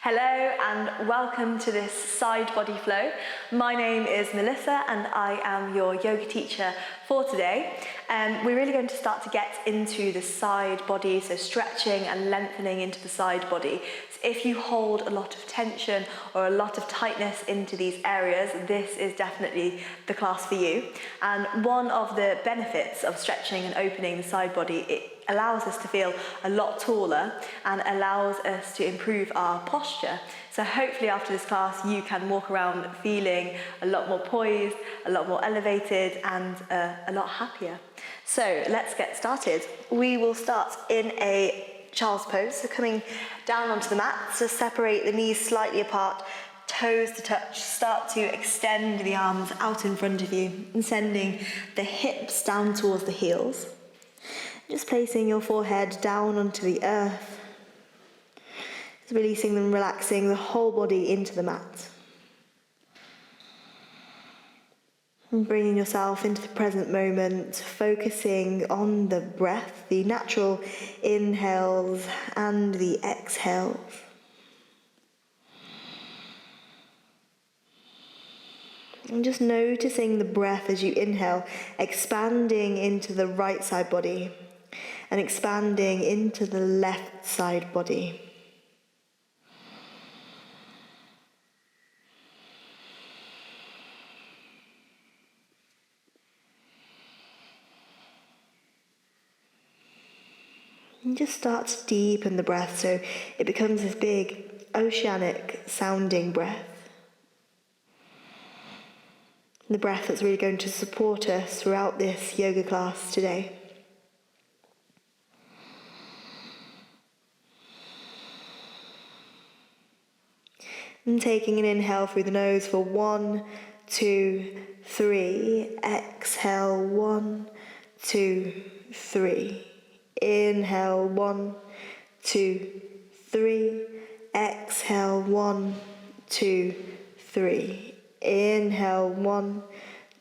Hello and welcome to this side body flow. My name is Melissa and I am your yoga teacher for today. We're really going to start to get into the side body, so stretching and lengthening into the side body. So if you hold a lot of tension or a lot of tightness into these areas, this is definitely the class for you. And one of the benefits of stretching and opening the side body, it allows us to feel a lot taller and allows us to improve our posture. So hopefully after this class you can walk around feeling a lot more poised, a lot more elevated and a lot happier. So let's get started. We will start in a child's pose, so coming down onto the mat, so separate the knees slightly apart, toes to touch, start to extend the arms out in front of you and sending the hips down towards the heels. Just placing your forehead down onto the earth, just releasing and relaxing the whole body into the mat. And bringing yourself into the present moment, focusing on the breath, the natural inhales and the exhales. And just noticing the breath as you inhale, expanding into the right side body and expanding into the left side body. And just start to deepen the breath so it becomes this big oceanic sounding breath. The breath that's really going to support us throughout this yoga class today. And taking an inhale through the nose for 1, 2, 3. Exhale, 1, 2, 3. Inhale, 1, 2, 3. Exhale, 1, 2, 3. Inhale, 1,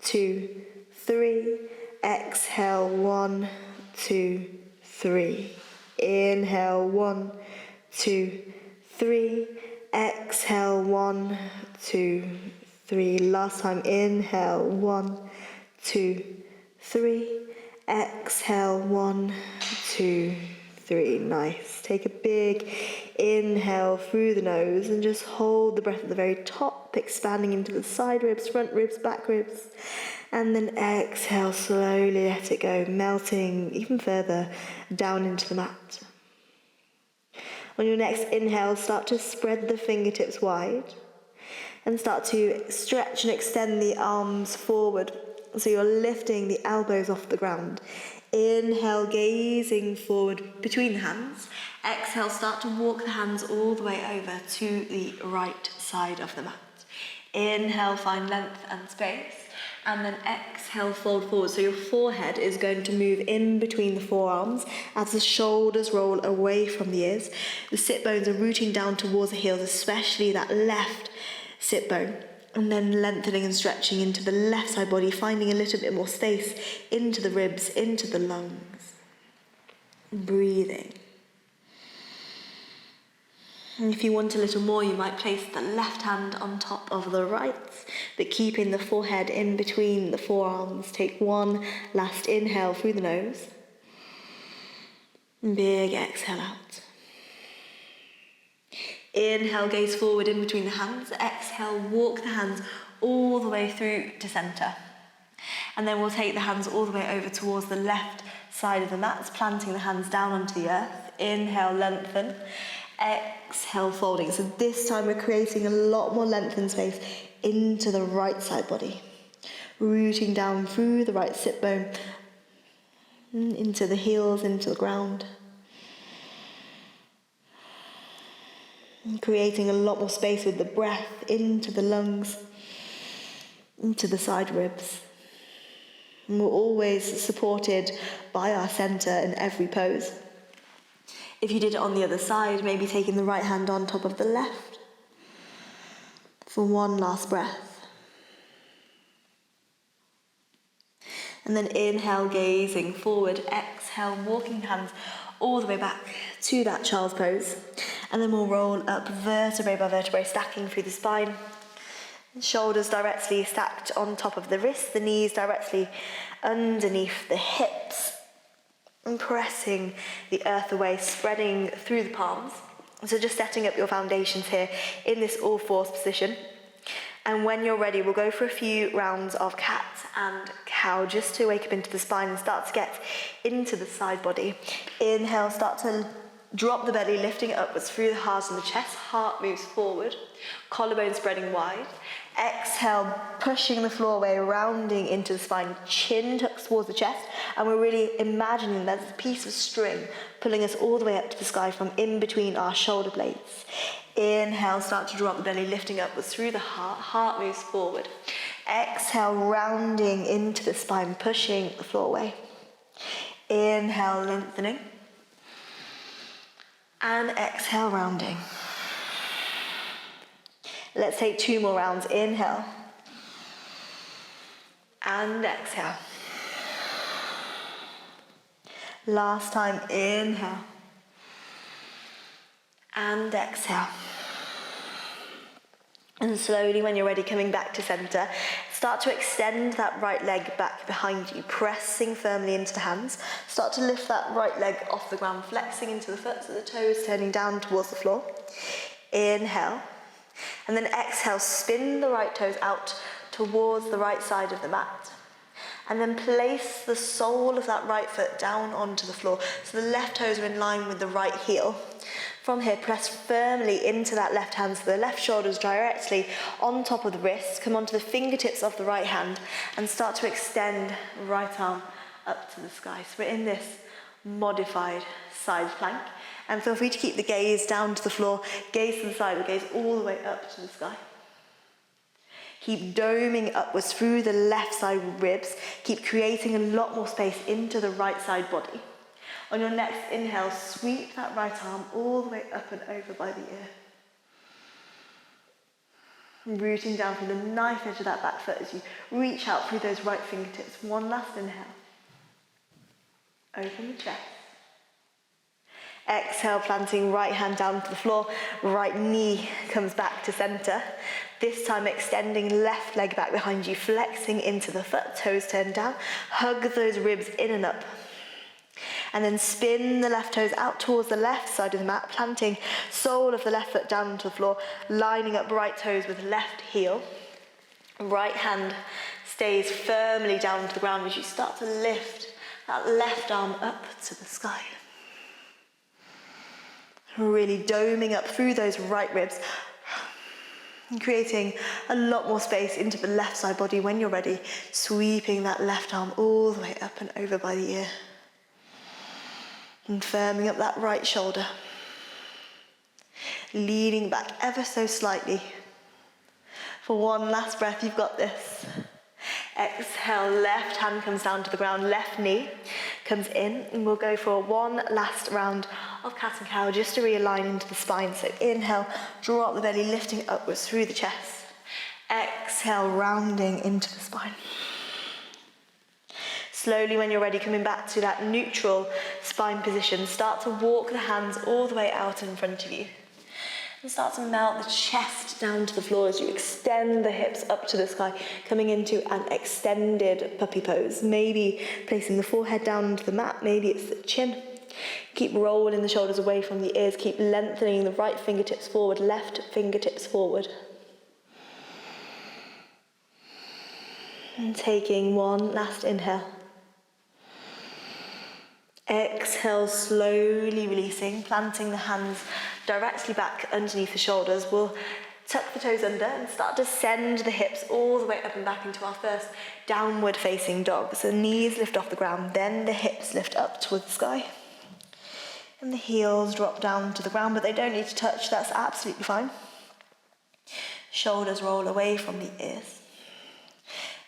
2, 3. Exhale, 1, 2, 3. Inhale, 1, 2, 3. Exhale, 1, 2, 3. Last time, inhale, 1, 2, 3. Exhale, 1, 2, 3. Nice. Take a big inhale through the nose and just hold the breath at the very top, expanding into the side ribs, front ribs, back ribs. And then exhale, slowly let it go, melting even further down into the mat. On your next inhale, start to spread the fingertips wide and start to stretch and extend the arms forward. So you're lifting the elbows off the ground. Inhale, gazing forward between the hands. Exhale, start to walk the hands all the way over to the right side of the mat. Inhale, find length and space. And then exhale, fold forward. So your forehead is going to move in between the forearms as the shoulders roll away from the ears. The sit bones are rooting down towards the heels, especially that left sit bone. And then lengthening and stretching into the left side body, finding a little bit more space into the ribs, into the lungs. Breathing. And if you want a little more, you might place the left hand on top of the right, but keeping the forehead in between the forearms. Take one last inhale through the nose. Big exhale out. Inhale, gaze forward in between the hands. Exhale, walk the hands all the way through to centre. And then we'll take the hands all the way over towards the left side of the mat, planting the hands down onto the earth. Inhale, lengthen. Exhale, folding. So this time we're creating a lot more length and space into the right side body. Rooting down through the right sit bone, into the heels, into the ground. And creating a lot more space with the breath into the lungs, into the side ribs. And we're always supported by our centre in every pose. If you did it on the other side, maybe taking the right hand on top of the left for one last breath. And then inhale, gazing forward. Exhale, walking hands all the way back to that child's pose. And then we'll roll up vertebrae by vertebrae, stacking through the spine. Shoulders directly stacked on top of the wrists, the knees directly underneath the hips, and pressing the earth away, spreading through the palms. So just setting up your foundations here in this all fours position. And when you're ready, we'll go for a few rounds of cat and cow, just to wake up into the spine and start to get into the side body. Inhale, start to drop the belly, lifting it upwards through the heart and the chest. Heart moves forward, collarbone spreading wide. Exhale, pushing the floor away, rounding into the spine. Chin tucks towards the chest, and we're really imagining there's a piece of string pulling us all the way up to the sky from in between our shoulder blades. Inhale, start to drop the belly, lifting upwards through the heart. Heart moves forward. Exhale, rounding into the spine, pushing the floor away. Inhale, lengthening. And exhale, rounding. Let's take 2 more rounds. Inhale. And exhale. Last time, inhale. And exhale. And slowly, when you're ready, coming back to center, start to extend that right leg back behind you, pressing firmly into the hands. Start to lift that right leg off the ground, flexing into the foot, so the toes turning down towards the floor. Inhale. And then exhale, spin the right toes out towards the right side of the mat. And then place the sole of that right foot down onto the floor, so the left toes are in line with the right heel. From here, press firmly into that left hand, so the left shoulder is directly on top of the wrist. Come onto the fingertips of the right hand and start to extend right arm up to the sky. So we're in this modified side plank. And feel free to keep the gaze down to the floor, gaze to the side, or gaze all the way up to the sky. Keep doming upwards through the left side ribs. Keep creating a lot more space into the right side body. On your next inhale, sweep that right arm all the way up and over by the ear. Rooting down from the knife edge of that back foot as you reach out through those right fingertips. One last inhale. Open the chest. Exhale, planting right hand down to the floor, right knee comes back to center. This time extending left leg back behind you, flexing into the foot, toes turned down. Hug those ribs in and up. And then spin the left toes out towards the left side of the mat, planting sole of the left foot down onto the floor, lining up right toes with left heel. Right hand stays firmly down to the ground as you start to lift that left arm up to the sky. Really doming up through those right ribs and creating a lot more space into the left side body. When you're ready, sweeping that left arm all the way up and over by the ear. And firming up that right shoulder. Leaning back ever so slightly. For one last breath, you've got this. Exhale, left hand comes down to the ground, left knee comes in, and we'll go for one last round of cat and cow just to realign into the spine. So inhale, draw up the belly, lifting upwards through the chest. Exhale, rounding into the spine. Slowly, when you're ready, coming back to that neutral spine position, start to walk the hands all the way out in front of you. And start to melt the chest down to the floor as you extend the hips up to the sky, coming into an extended puppy pose. Maybe placing the forehead down onto the mat, maybe it's the chin. Keep rolling the shoulders away from the ears, keep lengthening the right fingertips forward, left fingertips forward. And taking one last inhale. Exhale, slowly releasing, planting the hands directly back underneath the shoulders. We'll tuck the toes under and start to send the hips all the way up and back into our first downward facing dog. So knees lift off the ground, then the hips lift up towards the sky. And the heels drop down to the ground, but they don't need to touch, that's absolutely fine. Shoulders roll away from the ears.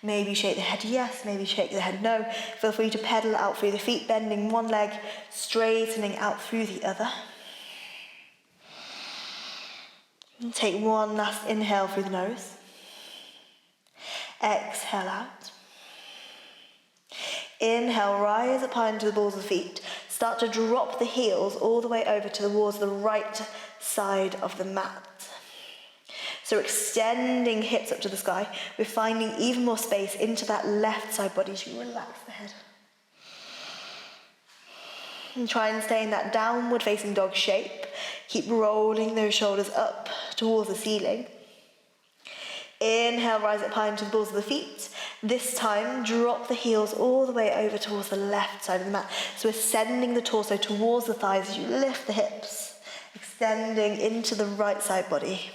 Maybe shake the head yes, maybe shake the head no. Feel free to pedal out through the feet, bending one leg, straightening out through the other. And take one last inhale through the nose. Exhale out. Inhale, rise up high into the balls of the feet. Start to drop the heels all the way over towards the right side of the mat. So extending hips up to the sky. We're finding even more space into that left side body as you relax the head. And try and stay in that downward facing dog shape. Keep rolling those shoulders up towards the ceiling. Inhale, rise up high into the balls of the feet. This time, drop the heels all the way over towards the left side of the mat. So we're sending the torso towards the thighs as you lift the hips, extending into the right side body.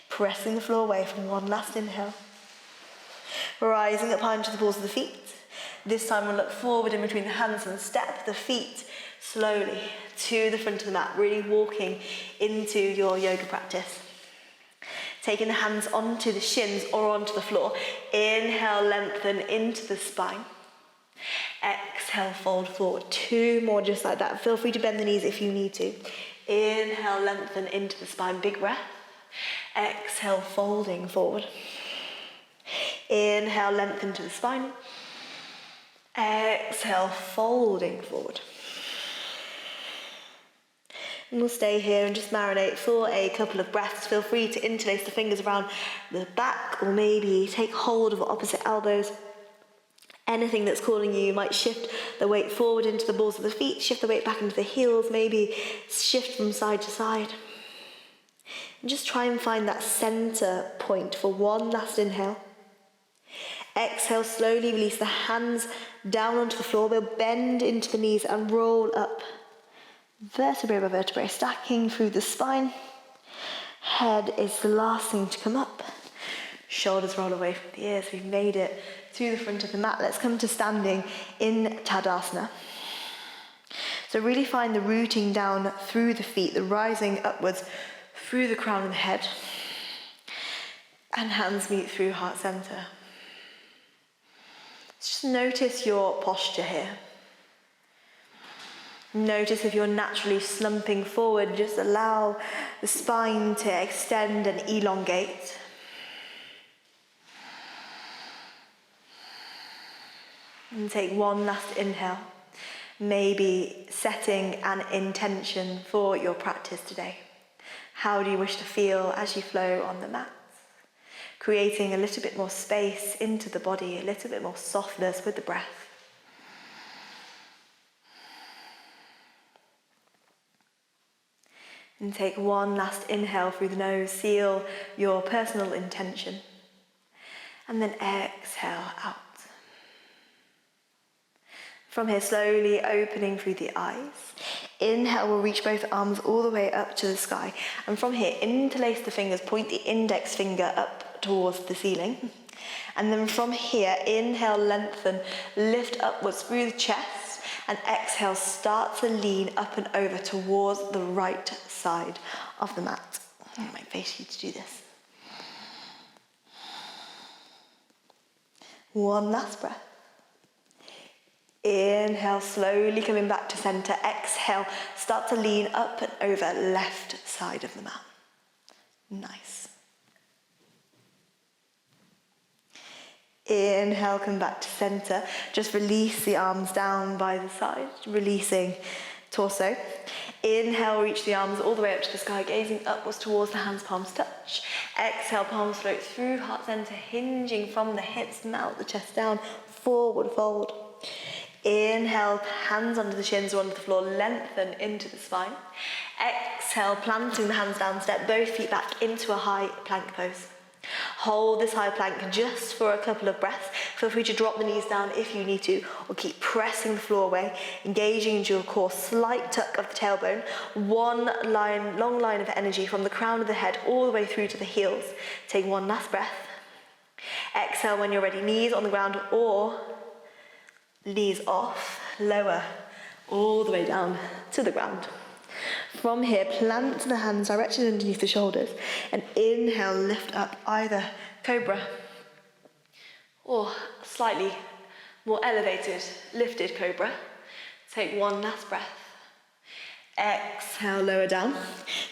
Pressing the floor away from one last inhale. Rising up high into the balls of the feet. This time we'll look forward in between the hands and step the feet slowly to the front of the mat, really walking into your yoga practice. Taking the hands onto the shins or onto the floor. Inhale, lengthen into the spine. Exhale, fold forward. 2 more just like that. Feel free to bend the knees if you need to. Inhale, lengthen into the spine. Big breath. Exhale, folding forward. Inhale, lengthen to the spine. Exhale, folding forward. And we'll stay here and just marinate for a couple of breaths. Feel free to interlace the fingers around the back or maybe take hold of opposite elbows. Anything that's calling you might shift the weight forward into the balls of the feet, shift the weight back into the heels, maybe shift from side to side. And just try and find that center point for one last inhale. Exhale, slowly release the hands down onto the floor. We'll bend into the knees and roll up. Vertebrae by vertebrae, stacking through the spine. Head is the last thing to come up. Shoulders roll away from the ears. We've made it to the front of the mat. Let's come to standing in Tadasana. So really find the rooting down through the feet, the rising upwards through the crown and the head. And hands meet through heart center. Just notice your posture here. Notice if you're naturally slumping forward, just allow the spine to extend and elongate. And take one last inhale, maybe setting an intention for your practice today. How do you wish to feel as you flow on the mat? Creating a little bit more space into the body, a little bit more softness with the breath. And take one last inhale through the nose, seal your personal intention. And then exhale out. From here, slowly opening through the eyes. Inhale, we'll reach both arms all the way up to the sky. And from here, interlace the fingers, point the index finger up towards the ceiling. And then from here, inhale, lengthen, lift upwards through the chest. And exhale, start to lean up and over towards the right side of the mat. I might face you to do this. One last breath. Inhale, slowly coming back to center. Exhale, start to lean up and over left side of the mat. Nice. Inhale, come back to center. Just release the arms down by the side, releasing torso. Inhale, reach the arms all the way up to the sky, gazing upwards towards the hands, palms touch. Exhale, palms float through heart center, hinging from the hips, melt the chest down, forward fold. Inhale, hands under the shins or onto the floor, lengthen into the spine. Exhale, planting the hands down, step both feet back into a high plank pose. Hold this high plank just for a couple of breaths. Feel free to drop the knees down if you need to, or keep pressing the floor away, engaging into your core, slight tuck of the tailbone, one line, long line of energy from the crown of the head all the way through to the heels. Take one last breath. Exhale when you're ready, knees on the ground or knees off, lower all the way down to the ground. From here, plant the hands directly underneath the shoulders and inhale, lift up either cobra or slightly more elevated, lifted cobra. Take one last breath. Exhale, lower down.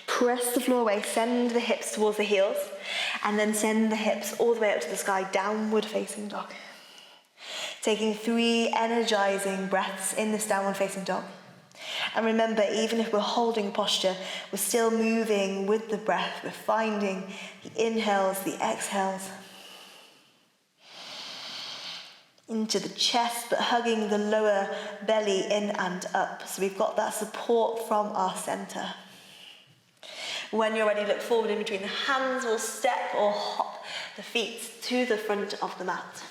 Press the floor away, send the hips towards the heels and then send the hips all the way up to the sky, downward facing dog. Taking 3 energizing breaths in this downward facing dog. And remember, even if we're holding posture, we're still moving with the breath. We're finding the inhales, the exhales into the chest, but hugging the lower belly in and up. So we've got that support from our center. When you're ready, look forward in between the hands. We'll step or hop the feet to the front of the mat.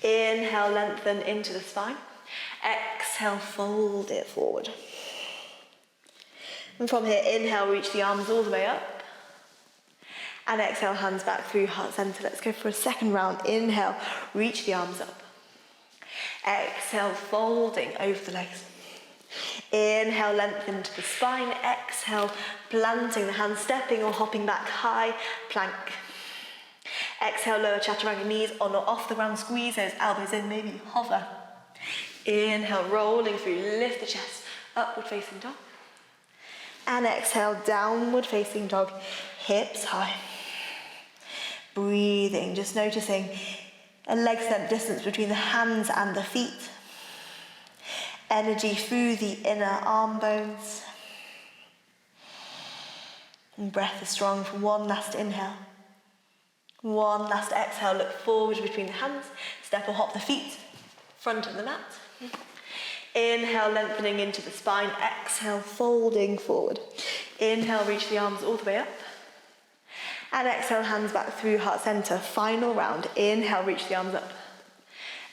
Inhale, lengthen into the spine. Exhale, fold it forward. And from here, inhale, reach the arms all the way up. And exhale, hands back through heart center. Let's go for a second round. Inhale, reach the arms up. Exhale, folding over the legs. Inhale, lengthen to the spine. Exhale, planting the hands, stepping or hopping back high, plank. Exhale, lower chaturanga, knees on or off the ground. Squeeze those elbows in, maybe hover. Inhale, rolling through, lift the chest, upward facing dog. And exhale, downward facing dog, hips high. Breathing, just noticing a leg length distance between the hands and the feet. Energy through the inner arm bones. And breath is strong for one last inhale. One last exhale, look forward between the hands, step or hop the feet, front of the mat. Inhale, lengthening into the spine. Exhale, folding forward. Inhale, reach the arms all the way up. And exhale, hands back through heart center. Final round. Inhale, reach the arms up.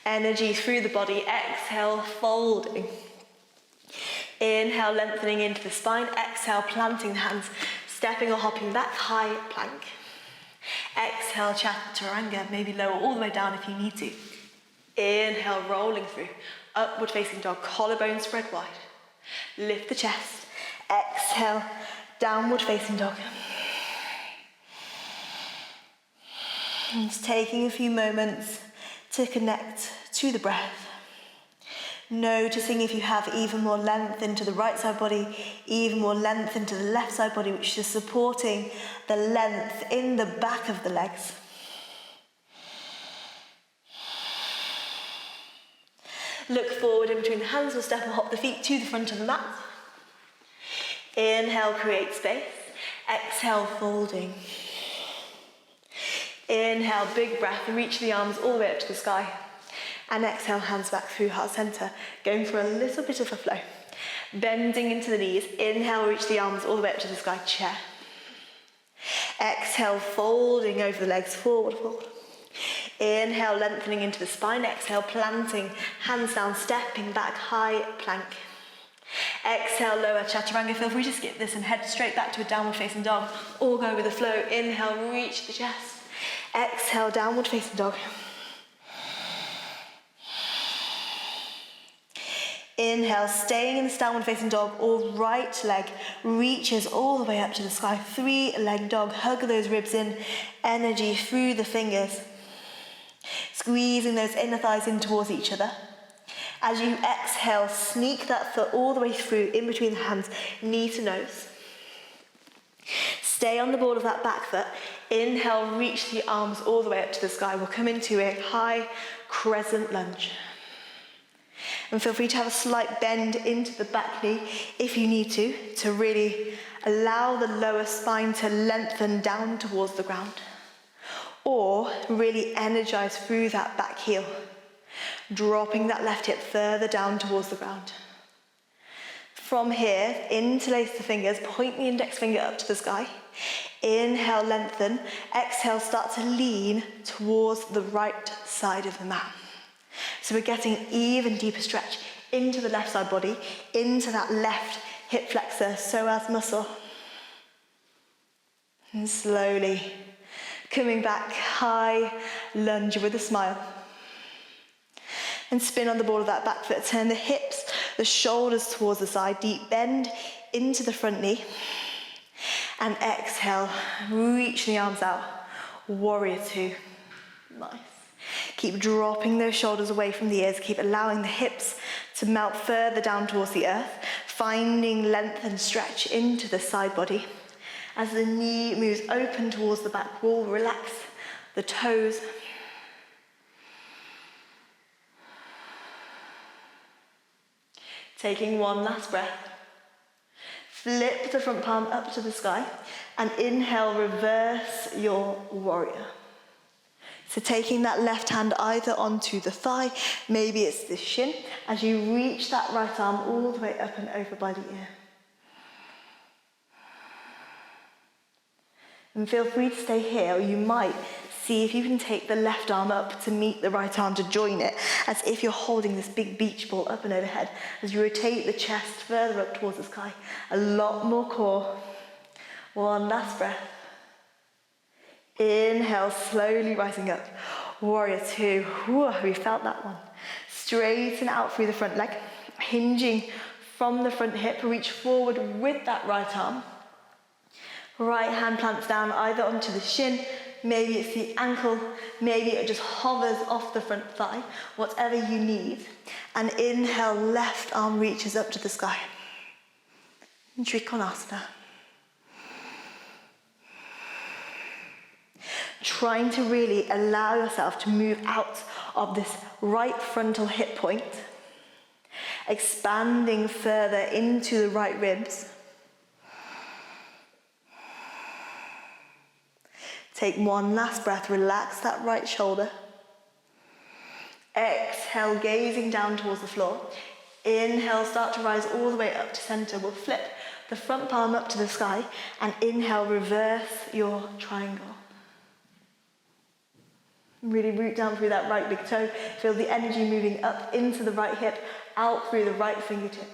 Energy through the body. Exhale, folding. Inhale, lengthening into the spine. Exhale, planting the hands, stepping or hopping back, high plank. Exhale, chaturanga, maybe lower all the way down if you need to. Inhale, rolling through. Upward facing dog, collarbone spread wide. Lift the chest. Exhale, downward facing dog. And just taking a few moments to connect to the breath. Noticing if you have even more length into the right side body, even more length into the left side body, which is supporting the length in the back of the legs. Look forward in between the hands, or step or hop the feet to the front of the mat. Inhale, create space. Exhale, folding. Inhale, big breath, and reach the arms all the way up to the sky. And exhale, hands back through heart center, going for a little bit of a flow. Bending into the knees. Inhale, reach the arms all the way up to the sky, chair. Exhale, folding over the legs, forward fold. Inhale, lengthening into the spine. Exhale, planting, hands down, stepping back, high plank. Exhale, lower chaturanga. Feel free to skip this and head straight back to a downward facing dog, or go with the flow. Inhale, reach the chest. Exhale, downward facing dog. Inhale, staying in this downward facing dog, or right leg reaches all the way up to the sky. 3-leg dog, hug those ribs in, energy through the fingers. Squeezing those inner thighs in towards each other. As you exhale, sneak that foot all the way through, in between the hands, knee to nose. Stay on the ball of that back foot. Inhale, reach the arms all the way up to the sky. We'll come into a high crescent lunge. And feel free to have a slight bend into the back knee if you need to really allow the lower spine to lengthen down towards the ground. Or really energize through that back heel, dropping that left hip further down towards the ground. From here, interlace the fingers, point the index finger up to the sky. Inhale, lengthen. Exhale, start to lean towards the right side of the mat. So we're getting even deeper stretch into the left side body, into that left hip flexor, psoas muscle. And slowly coming back, high lunge with a smile. And spin on the ball of that back foot. Turn the hips, the shoulders towards the side, deep bend into the front knee. And exhale, reach the arms out, warrior two. Nice. Keep dropping those shoulders away from the ears. Keep allowing the hips to melt further down towards the earth, finding length and stretch into the side body. As the knee moves open towards the back wall, relax the toes. Taking one last breath. Flip the front palm up to the sky and inhale, reverse your warrior. So taking that left hand either onto the thigh, maybe it's the shin, as you reach that right arm all the way up and over by the ear. And feel free to stay here, or you might see if you can take the left arm up to meet the right arm to join it, as if you're holding this big beach ball up and overhead, as you rotate the chest further up towards the sky. A lot more core. One last breath. Inhale, slowly rising up. Warrior two. Whew, we felt that one. Straighten out through the front leg, hinging from the front hip. Reach forward with that right arm. Right hand plants down either onto the shin, maybe it's the ankle, maybe it just hovers off the front thigh, whatever you need. And inhale, left arm reaches up to the sky. Trikonasana. Trying to really allow yourself to move out of this right frontal hip point, expanding further into the right ribs. Take one last breath, relax that right shoulder. Exhale, gazing down towards the floor. Inhale, start to rise all the way up to center. We'll flip the front palm up to the sky and inhale, reverse your triangle. Really root down through that right big toe. Feel the energy moving up into the right hip, out through the right fingertips.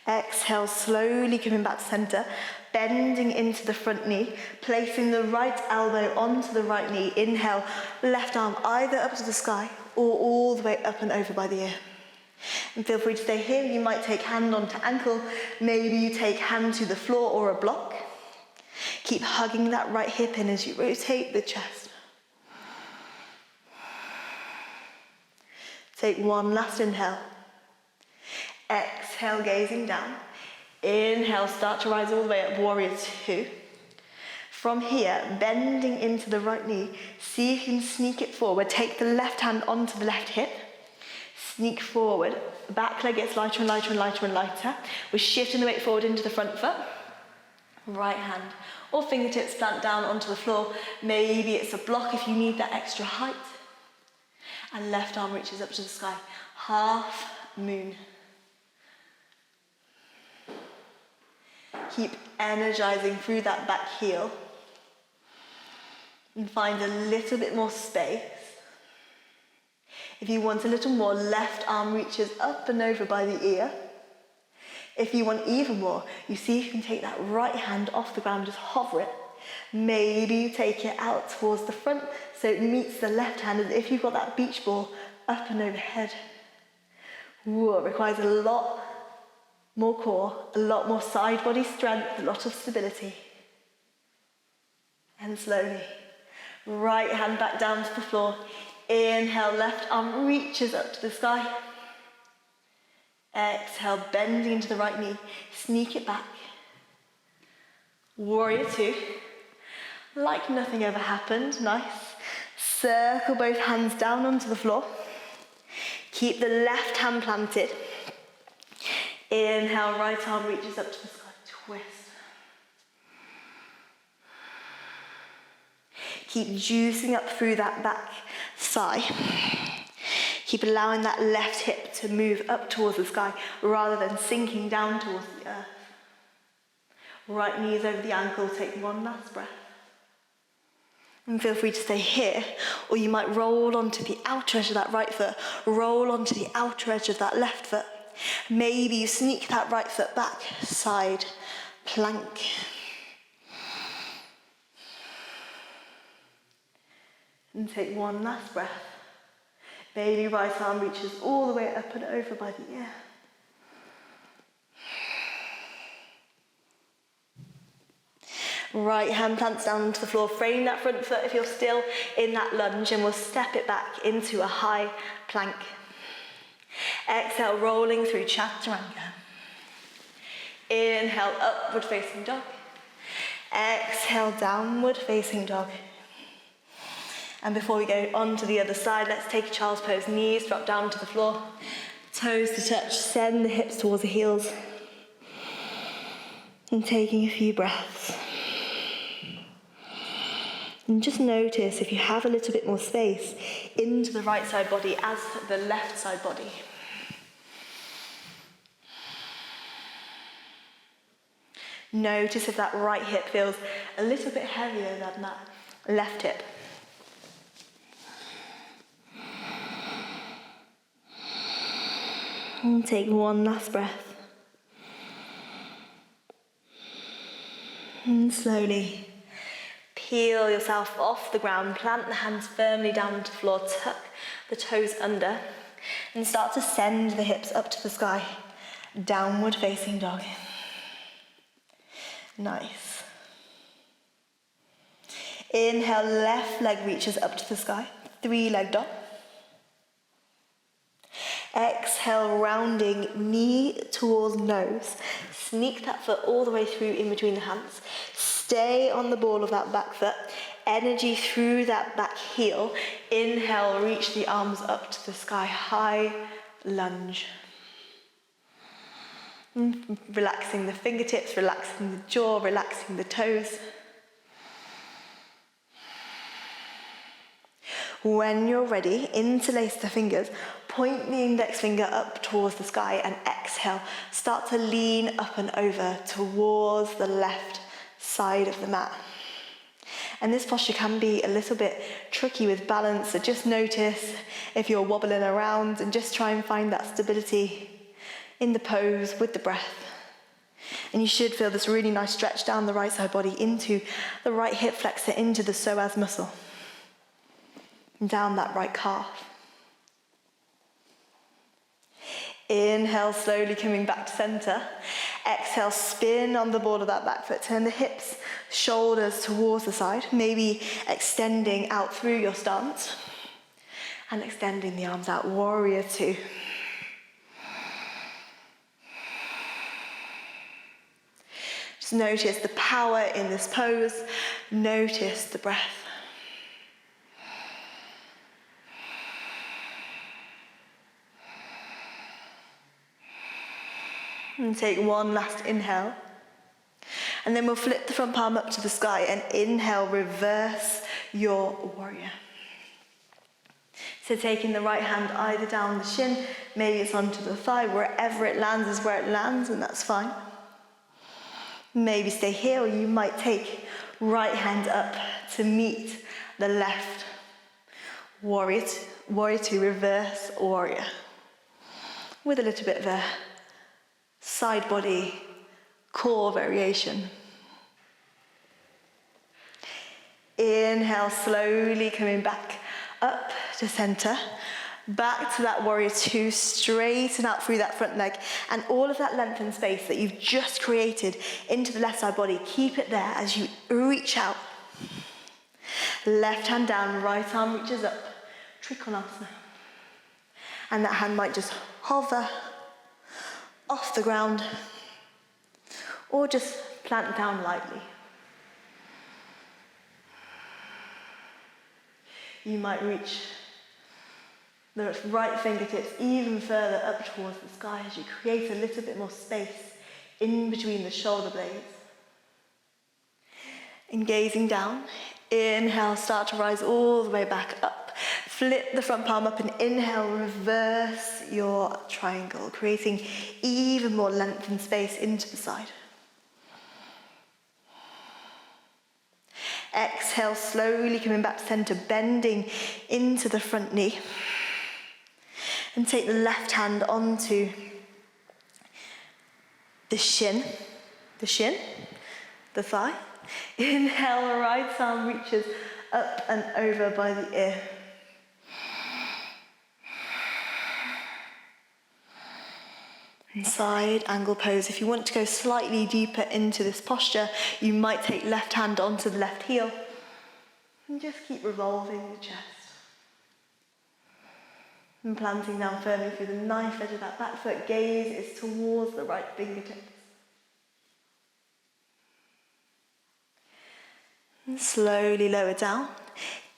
Exhale, slowly coming back to center, bending into the front knee, placing the right elbow onto the right knee. Inhale, left arm either up to the sky or all the way up and over by the ear. And feel free to stay here. You might take hand onto ankle, maybe you take hand to the floor or a block. Keep hugging that right hip in as you rotate the chest. Take one last inhale. Exhale, gazing down. Inhale, start to rise all the way up, warrior two. From here, bending into the right knee, see if you can sneak it forward. Take the left hand onto the left hip. Sneak forward. The back leg gets lighter and lighter and lighter and lighter. We're shifting the weight forward into the front foot. Right hand or fingertips plant down onto the floor. Maybe it's a block if you need that extra height. And left arm reaches up to the sky. Half moon. Keep energizing through that back heel. And find a little bit more space. If you want a little more, left arm reaches up and over by the ear. If you want even more, you see if you can take that right hand off the ground, just hover it. Maybe you take it out towards the front so it meets the left hand as if you've got that beach ball up and overhead. Ooh, it requires a lot more core, a lot more side body strength, a lot of stability. And slowly, right hand back down to the floor. Inhale, left arm reaches up to the sky. Exhale, bending into the right knee. Sneak it back. Warrior two. Like nothing ever happened. Nice. Circle both hands down onto the floor. Keep the left hand planted. Inhale, right arm reaches up to the sky. Twist. Keep juicing up through that back thigh. Keep allowing that left hip to move up towards the sky rather than sinking down towards the earth. Right knees over the ankle, take one last breath. And feel free to stay here, or you might roll onto the outer edge of that right foot, roll onto the outer edge of that left foot. Maybe you sneak that right foot back, side plank. And take one last breath. Baby right arm reaches all the way up and over by the ear. Right hand plants down onto the floor. Frame that front foot if you're still in that lunge, and we'll step it back into a high plank. Exhale, rolling through Chandrasana. Inhale, upward facing dog. Exhale, downward facing dog. And before we go on to the other side, let's take a child's pose. Knees drop down to the floor. Toes to touch, send the hips towards the heels. And taking a few breaths. And just notice if you have a little bit more space into the right side body as the left side body. Notice if that right hip feels a little bit heavier than that left hip. And take one last breath. And slowly peel yourself off the ground, plant the hands firmly down onto the floor, tuck the toes under, and start to send the hips up to the sky. Downward facing dog. Nice. Inhale, left leg reaches up to the sky, 3-leg dog. Exhale, rounding knee towards nose. Sneak that foot all the way through in between the hands. Stay on the ball of that back foot. Energy through that back heel. Inhale, reach the arms up to the sky. High lunge. Relaxing the fingertips, relaxing the jaw, relaxing the toes. When you're ready, interlace the fingers, point the index finger up towards the sky and exhale. Start to lean up and over towards the left side of the mat. And this posture can be a little bit tricky with balance, so just notice if you're wobbling around and just try and find that stability in the pose with the breath. And you should feel this really nice stretch down the right side body into the right hip flexor, into the psoas muscle. And down that right calf. Inhale, slowly coming back to center. Exhale, spin on the ball of that back foot. Turn the hips, shoulders towards the side. Maybe extending out through your stance. And extending the arms out. Warrior 2. Just notice the power in this pose. Notice the breath. And take one last inhale. And then we'll flip the front palm up to the sky and inhale, reverse your warrior. So taking the right hand either down the shin, maybe it's onto the thigh, wherever it lands is where it lands, and that's fine. Maybe stay here, or you might take right hand up to meet the left. Warrior 2, reverse warrior. With a little bit of a side body core variation. Inhale, slowly coming back up to center. Back to that warrior 2, straighten out through that front leg, and all of that length and space that you've just created into the left side body, keep it there as you reach out. Left hand down, right arm reaches up, Trikonasana. And that hand might just hover off the ground, or just plant down lightly. You might reach the right fingertips even further up towards the sky as you create a little bit more space in between the shoulder blades. And gazing down, inhale, start to rise all the way back up. Flip the front palm up and inhale, reverse your triangle, creating even more length and space into the side. Exhale, slowly coming back to center, bending into the front knee. And take the left hand onto the shin, the thigh. Inhale, right arm reaches up and over by the ear. And side angle pose. If you want to go slightly deeper into this posture, you might take left hand onto the left heel. And just keep revolving the chest. And planting down firmly through the knife edge of that back foot. Gaze is towards the right fingertips. And slowly lower down.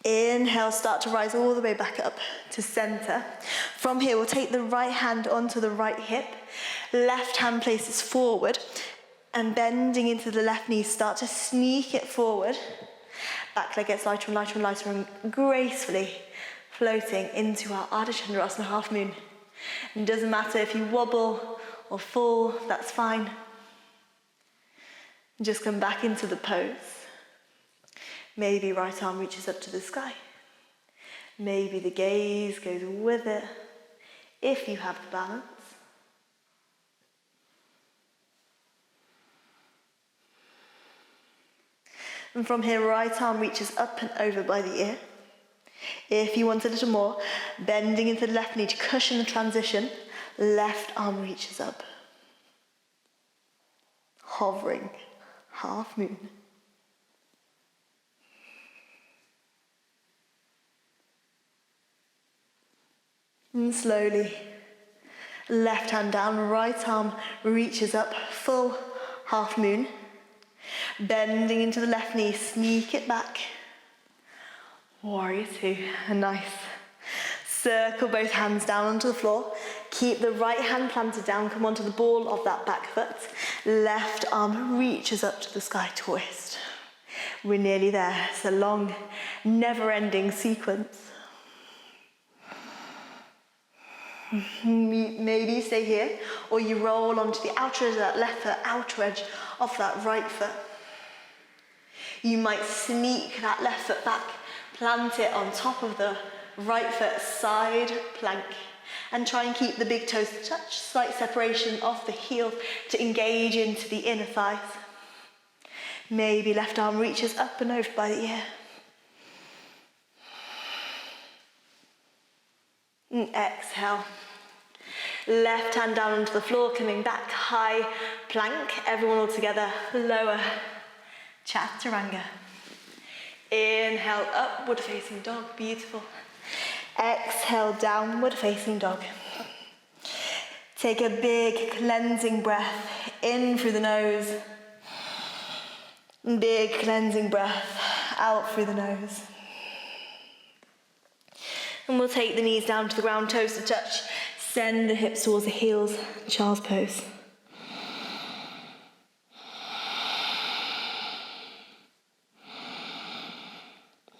Inhale, start to rise all the way back up to center. From here, we'll take the right hand onto the right hip. Left hand places forward. And bending into the left knee, start to sneak it forward. Back leg gets lighter and lighter and lighter, and gracefully floating into our Ardha Chandrasana half moon. It doesn't matter if you wobble or fall, that's fine. Just come back into the pose. Maybe right arm reaches up to the sky. Maybe the gaze goes with it, if you have the balance. And from here, right arm reaches up and over by the ear. If you want a little more, bending into the left knee to cushion the transition, left arm reaches up. Hovering, half moon. And slowly, left hand down, right arm reaches up, full half moon. Bending into the left knee, sneak it back. Warrior two, nice. Circle both hands down onto the floor. Keep the right hand planted down, come onto the ball of that back foot. Left arm reaches up to the sky, twist. We're nearly there. It's a long, never-ending sequence. Maybe you stay here, or you roll onto the outer edge of that left foot, outer edge of that right foot. You might sneak that left foot back, plant it on top of the right foot, side plank, and try and keep the big toes to touch, slight separation of the heel to engage into the inner thighs. Maybe left arm reaches up and over by the ear. And exhale. Left hand down onto the floor, coming back, high plank, everyone all together, lower Chaturanga. Inhale, upward facing dog, beautiful. Exhale, downward facing dog. Take a big cleansing breath in through the nose. Big cleansing breath out through the nose. And we'll take the knees down to the ground, toes to touch. Send the hips towards the heels, child's pose.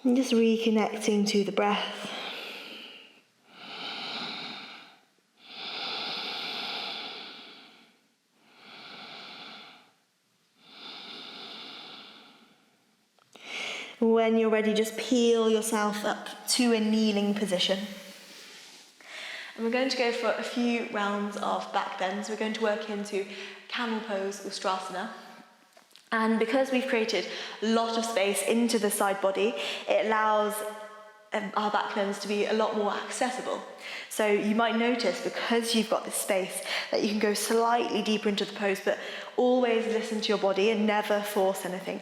And just reconnecting to the breath. When you're ready, just peel yourself up to a kneeling position. And we're going to go for a few rounds of back bends. We're going to work into Camel Pose or Chandrasana. And because we've created a lot of space into the side body, it allows our back bends to be a lot more accessible. So you might notice, because you've got this space, that you can go slightly deeper into the pose, but always listen to your body and never force anything.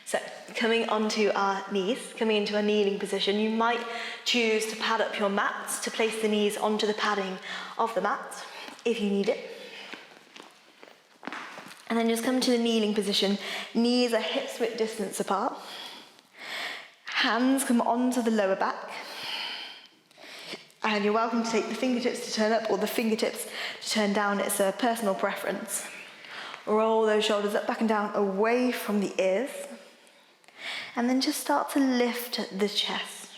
So, coming onto our knees, coming into a kneeling position, you might choose to pad up your mat, to place the knees onto the padding of the mat, if you need it. And then just come to the kneeling position. Knees are hips width distance apart. Hands come onto the lower back. And you're welcome to take the fingertips to turn up or the fingertips to turn down. It's a personal preference. Roll those shoulders up, back and down, away from the ears. And then just start to lift the chest.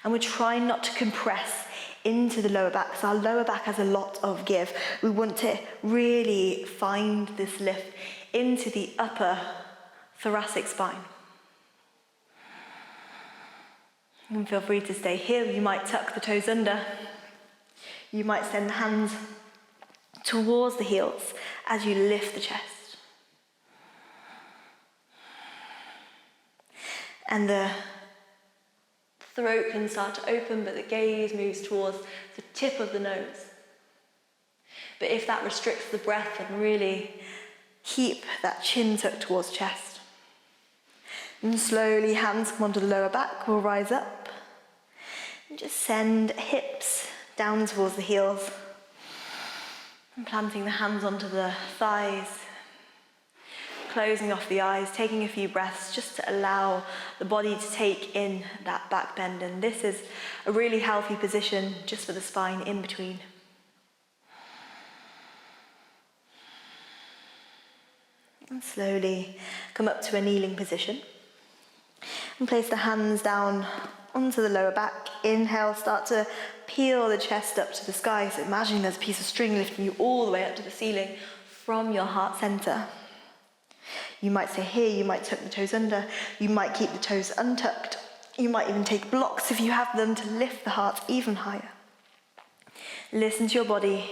And we're trying not to compress into the lower back, because our lower back has a lot of give. We want to really find this lift into the upper thoracic spine. And feel free to stay here. You might tuck the toes under. You might send the hands towards the heels as you lift the chest. And the throat can start to open, but the gaze moves towards the tip of the nose. But if that restricts the breath, then really keep that chin tucked towards chest. And slowly, hands come onto the lower back, we'll rise up. And just send hips down towards the heels. And planting the hands onto the thighs. closing off the eyes, taking a few breaths just to allow the body to take in that back bend. And this is a really healthy position just for the spine in between. And slowly come up to a kneeling position. And place the hands down onto the lower back. Inhale, start to peel the chest up to the sky. So imagine there's a piece of string lifting you all the way up to the ceiling from your heart center. You might stay here, you might tuck the toes under, you might keep the toes untucked. You might even take blocks if you have them to lift the heart even higher. Listen to your body.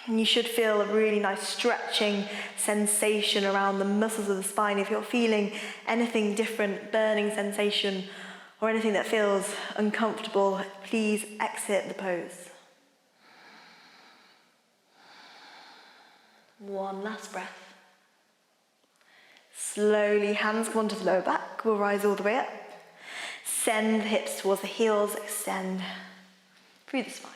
And you should feel a really nice stretching sensation around the muscles of the spine. If you're feeling anything different, burning sensation, or anything that feels uncomfortable, please exit the pose. One last breath. Slowly, hands come onto the lower back. We'll rise all the way up. Send the hips towards the heels. Extend through the spine.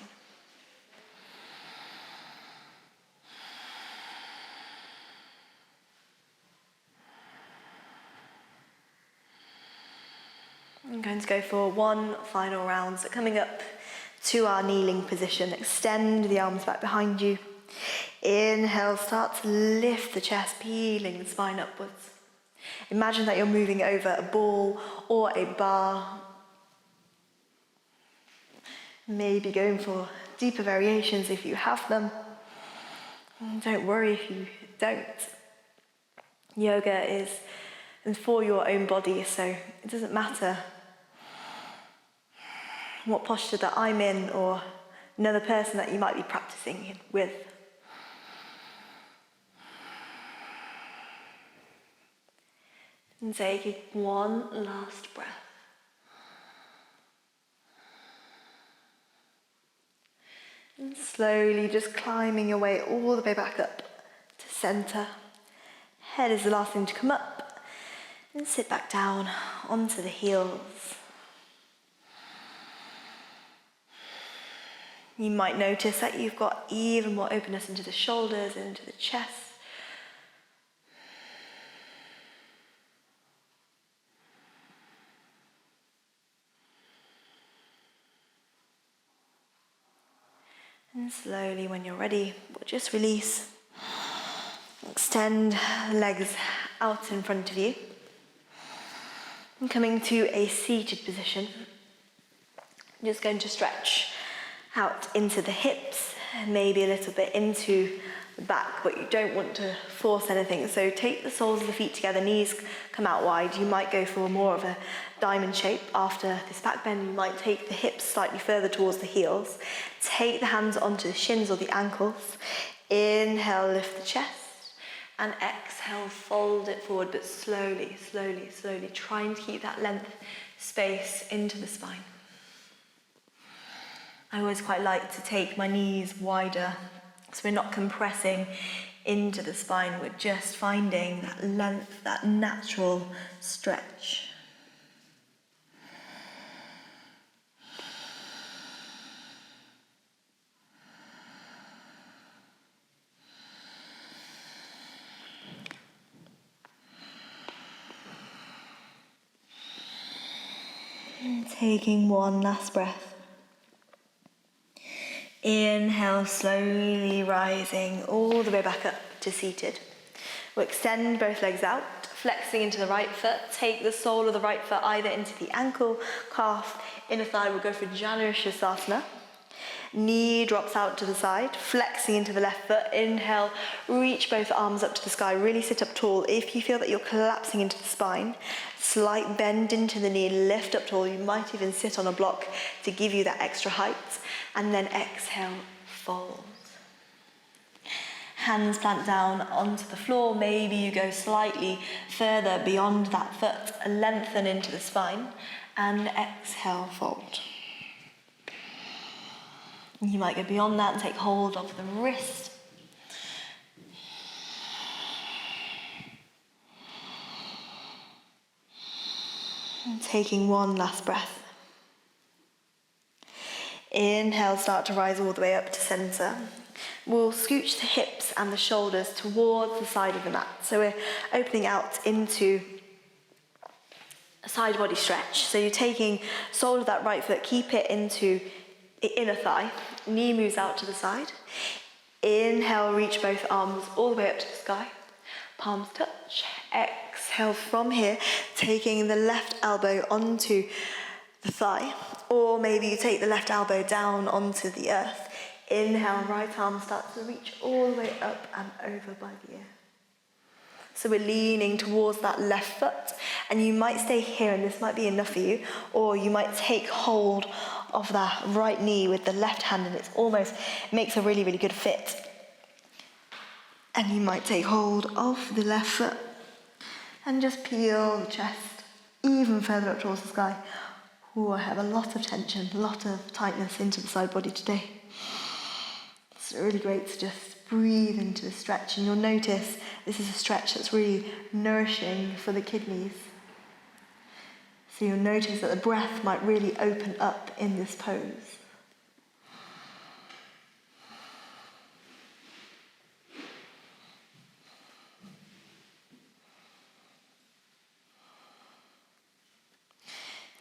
I'm going to go for one final round. So coming up to our kneeling position. Extend the arms back behind you. Inhale, start to lift the chest, peeling the spine upwards. Imagine that you're moving over a ball or a bar. Maybe going for deeper variations if you have them. And don't worry if you don't. Yoga is for your own body, so it doesn't matter what posture that I'm in or another person that you might be practicing with. And take one last breath. And slowly just climbing your way all the way back up to center. Head is the last thing to come up. And sit back down onto the heels. You might notice that you've got even more openness into the shoulders and into the chest. And slowly, when you're ready, we'll just release. Extend legs out in front of you. And coming to a seated position. I'm just going to stretch out into the hips, maybe a little bit into the back, but you don't want to force anything. So take the soles of the feet together, knees come out wide. You might go for more of a diamond shape after this back bend. You might take the hips slightly further towards the heels. Take the hands onto the shins or the ankles. Inhale, lift the chest. And exhale, fold it forward, but slowly, slowly, slowly. Trying to keep that length space into the spine. I always quite like to take my knees wider, so we're not compressing into the spine. We're just finding that length, that natural stretch. And taking one last breath. Inhale, slowly rising all the way back up to seated. We'll extend both legs out, flexing into the right foot. Take the sole of the right foot either into the ankle, calf, inner thigh. We'll go for Chandrasana. Knee drops out to the side, flexing into the left foot. Inhale, reach both arms up to the sky. Really sit up tall. If you feel that you're collapsing into the spine, slight bend into the knee, lift up tall. You might even sit on a block to give you that extra height. And then exhale, fold. Hands plant down onto the floor. Maybe you go slightly further beyond that foot, lengthen into the spine, and exhale, fold. You might go beyond that and take hold of the wrist. And taking one last breath. Inhale, start to rise all the way up to center. We'll scooch the hips and the shoulders towards the side of the mat. So we're opening out into a side body stretch. So you're taking sole of that right foot, keep it into the inner thigh. Knee moves out to the side. Inhale, reach both arms all the way up to the sky. Palms touch. Exhale from here, taking the left elbow onto the thigh. Or maybe you take the left elbow down onto the earth. Inhale, right arm starts to reach all the way up and over by the ear. So we're leaning towards that left foot, and you might stay here and this might be enough for you, or you might take hold of that right knee with the left hand and it makes a really, really good fit. And you might take hold of the left foot and just peel the chest even further up towards the sky. Ooh, I have a lot of tension, a lot of tightness into the side body today. It's really great to just breathe into the stretch, and you'll notice this is a stretch that's really nourishing for the kidneys. So you'll notice that the breath might really open up in this pose.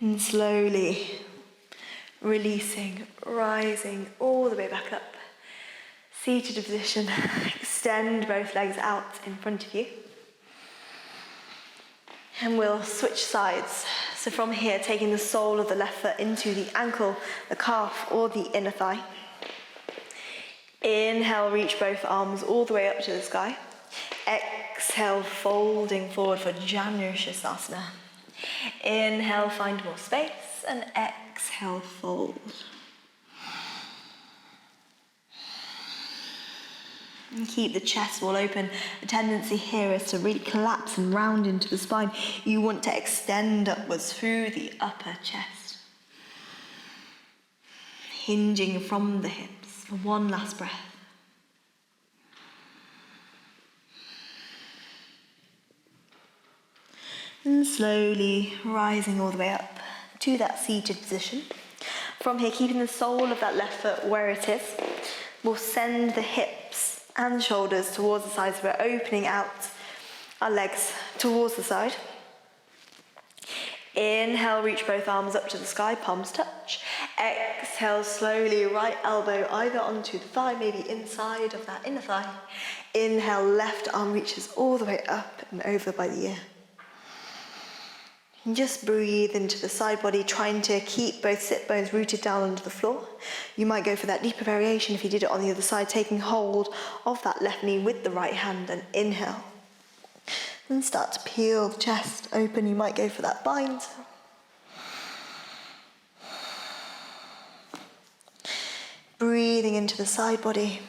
And slowly releasing, rising all the way back up. Seated position, extend both legs out in front of you. And we'll switch sides. So from here, taking the sole of the left foot into the ankle, the calf, or the inner thigh. Inhale, reach both arms all the way up to the sky. Exhale, folding forward for Chandrasana. Inhale, find more space, and exhale, fold. And keep the chest wall open. The tendency here is to really collapse and round into the spine. You want to extend upwards through the upper chest. Hinging from the hips for one last breath. And slowly rising all the way up to that seated position. From here, keeping the sole of that left foot where it is, we'll send the hips and shoulders towards the sides. We're opening out our legs towards the side. Inhale, reach both arms up to the sky, palms touch. Exhale, slowly, right elbow either onto the thigh, maybe inside of that inner thigh. Inhale, left arm reaches all the way up and over by the ear. And just breathe into the side body, trying to keep both sit bones rooted down onto the floor. You might go for that deeper variation if you did it on the other side, taking hold of that left knee with the right hand, and inhale. Then start to peel the chest open. You might go for that bind. Breathing into the side body.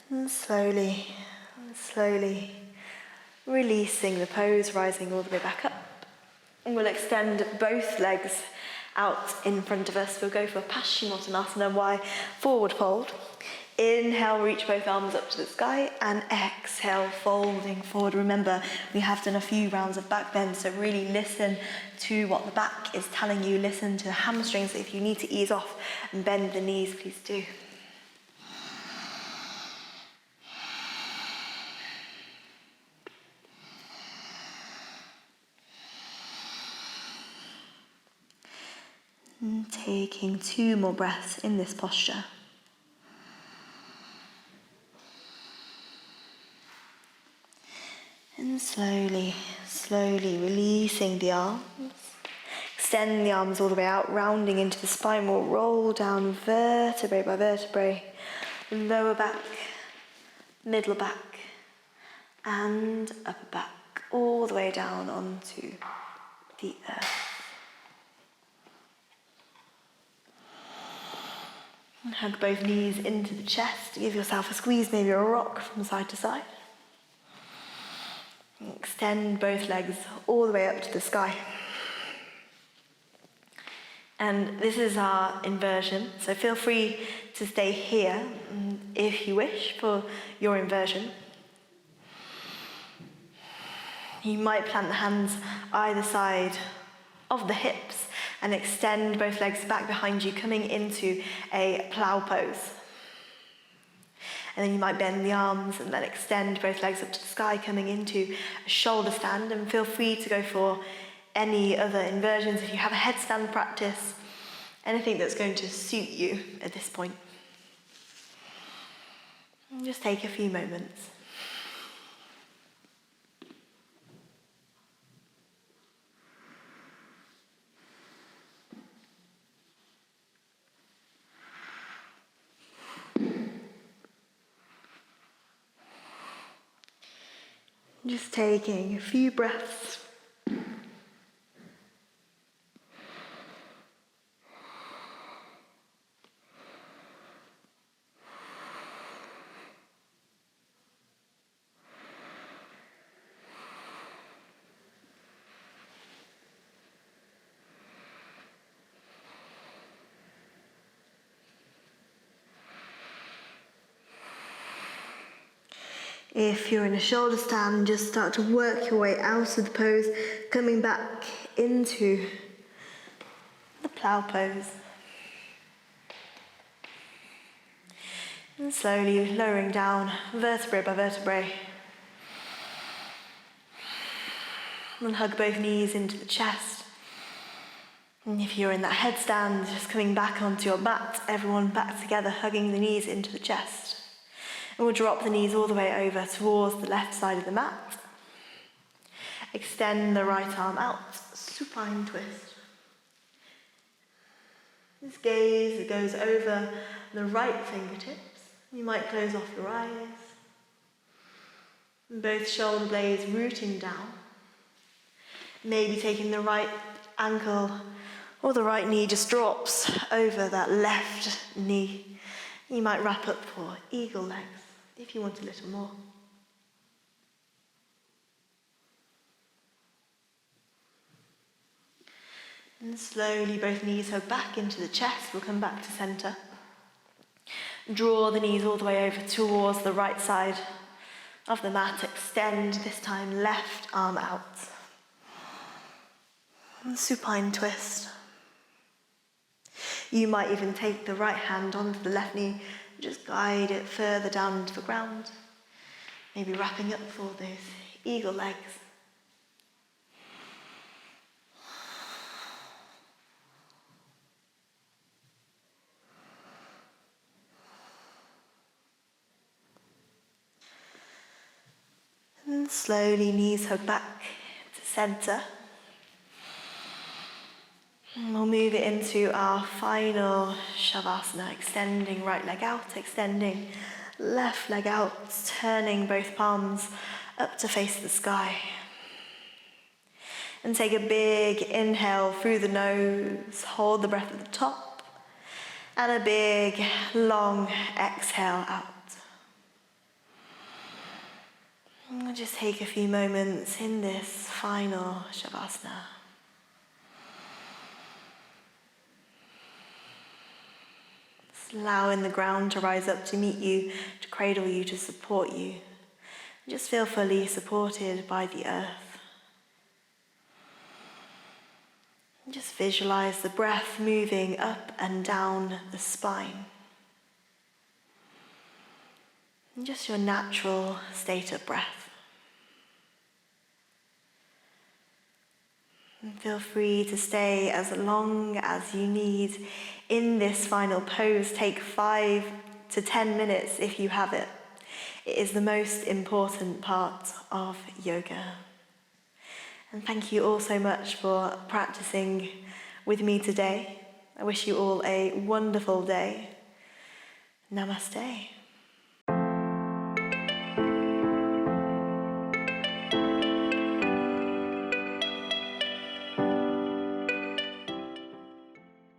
And slowly releasing the pose, rising all the way back up. And we'll extend both legs out in front of us. We'll go for Paschimottanasana, Y, forward fold. Inhale, reach both arms up to the sky, and exhale, folding forward. Remember, we have done a few rounds of back bend, so really listen to what the back is telling you. Listen to the hamstrings. If you need to ease off and bend the knees, please do. And taking 2 more breaths in this posture. And slowly releasing the arms. Extend the arms all the way out, rounding into the spine. We'll roll down vertebrae by vertebrae. Lower back, middle back, and upper back. All the way down onto the earth. And hug both knees into the chest. Give yourself a squeeze, maybe a rock from side to side. And extend both legs all the way up to the sky. And this is our inversion, so feel free to stay here if you wish for your inversion. You might plant the hands either side of the hips, And extend both legs back behind you, coming into a plow pose. And then you might bend the arms and then extend both legs up to the sky, coming into a shoulder stand. And feel free to go for any other inversions if you have a headstand practice, anything that's going to suit you at this point. And just take a few moments. Just taking a few breaths. If you're in a shoulder stand, just start to work your way out of the pose, coming back into the plow pose. And slowly lowering down vertebrae by vertebrae. And hug both knees into the chest. And if you're in that headstand, just coming back onto your mat, everyone back together, hugging the knees into the chest. And we'll drop the knees all the way over towards the left side of the mat. Extend the right arm out, supine twist. This gaze goes over the right fingertips. You might close off your eyes. And both shoulder blades rooting down. Maybe taking the right ankle or the right knee just drops over that left knee. You might wrap up for eagle legs if you want a little more. And slowly both knees hug back into the chest. We'll come back to center. Draw the knees all the way over towards the right side of the mat. Extend, this time left arm out. And supine twist. You might even take the right hand onto the left knee, just guide it further down into the ground. Maybe wrapping up for those eagle legs. And slowly knees hug back to center. And we'll move it into our final Shavasana, extending right leg out, extending left leg out, turning both palms up to face the sky. And take a big inhale through the nose, hold the breath at the top, and a big, long exhale out. And we'll just take a few moments in this final Shavasana. Allowing the ground to rise up to meet you, to cradle you, to support you. Just feel fully supported by the earth. Just visualize the breath moving up and down the spine. And just your natural state of breath. And feel free to stay as long as you need in this final pose. Take 5 to 10 minutes if you have it. It is the most important part of yoga. And thank you all so much for practicing with me today. I wish you all a wonderful day. Namaste.